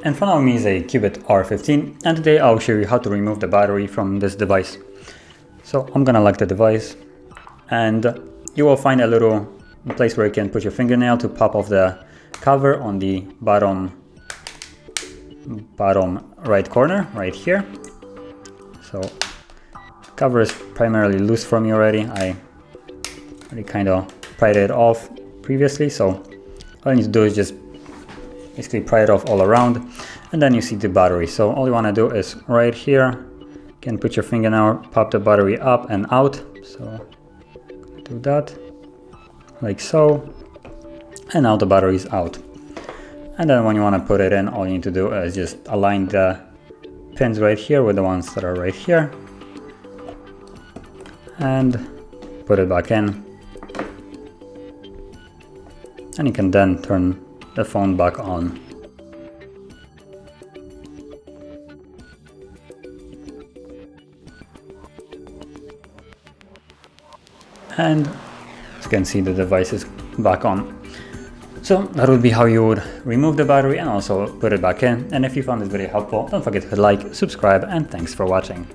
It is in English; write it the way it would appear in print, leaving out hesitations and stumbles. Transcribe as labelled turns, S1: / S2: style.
S1: In front of me is a CUBOT R15, and today I'll show you how to remove the battery from this device. So I'm gonna lock the device, and you will find a little place where you can put your fingernail to pop off the cover on the bottom right corner, right here. So cover is primarily loose for me already. I already kind of pried it off previously, so all I need to do is just basically pry it off all around, and then you see the battery. So all you want to do is right here, you can put your fingernail, pop the battery up and out. So do that like so, and now the battery is out. And then when you want to put it in, all you need to do is just align the pins right here with the ones that are right here and put it back in, and you can then turn the phone back on. And as you can see, the device is back on. So that would be how you would remove the battery and also put it back in. And if you found this video helpful, don't forget to hit like, subscribe, and thanks for watching.